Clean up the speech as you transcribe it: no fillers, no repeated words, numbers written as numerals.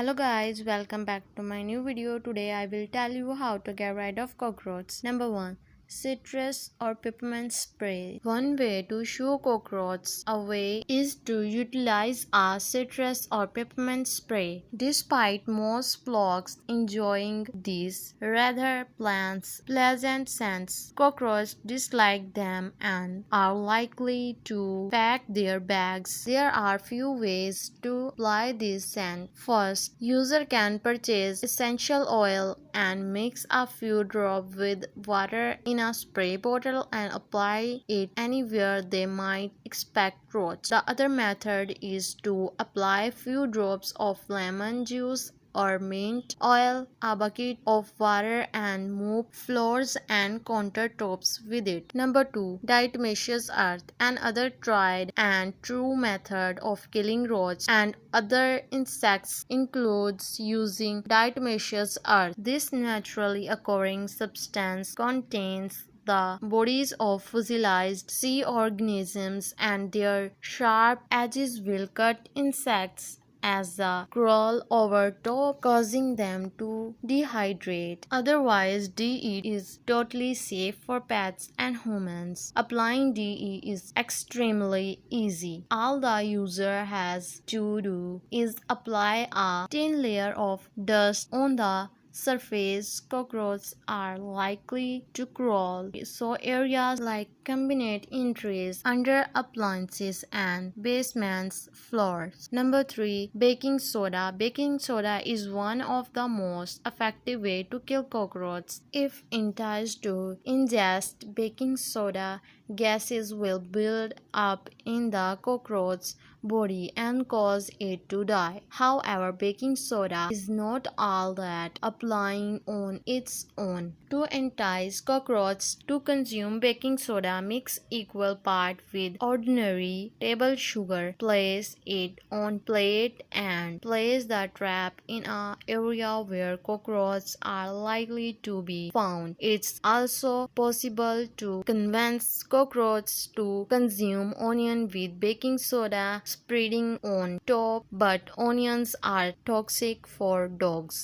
Hello guys, welcome back to my new video. Today I will tell you how to get rid of cockroaches. Number 1. Citrus or peppermint spray. One way to shoo cockroaches away is to utilize a citrus or peppermint spray. Despite most frogs enjoying these rather pleasant scents, cockroaches dislike them and are likely to pack their bags. There are few ways to apply this scent. First, user can purchase essential oil and mix a few drops with water in a spray bottle and apply it anywhere they might expect roaches. The other method is to apply few drops of lemon juice or mint oil, a bucket of water and mop floors and countertops with it. Number 2. Diatomaceous earth. Another tried and true method of killing roaches and other insects includes using diatomaceous earth. This naturally occurring substance contains the bodies of fossilized sea organisms, and their sharp edges will cut insects as they crawl over top, causing them to dehydrate. Otherwise, DE is totally safe for pets and humans. Applying DE is extremely easy. All the user has to do is apply a thin layer of dust on the surface. Cockroaches are likely to crawl, so areas like cabinet entries, under appliances and basements floors. Number 3. Baking soda. Baking soda is one of the most effective way to kill cockroaches. If enticed to ingest baking soda, gases will build up in the cockroach body and cause it to die. However, baking soda is not all that applying on its own. To entice cockroaches to consume baking soda, mix equal part with ordinary table sugar. Place it on plate and place the trap in an area where cockroaches are likely to be found. It's also possible to convince cockroaches to consume onion with baking soda spreading on top, but onions are toxic for dogs.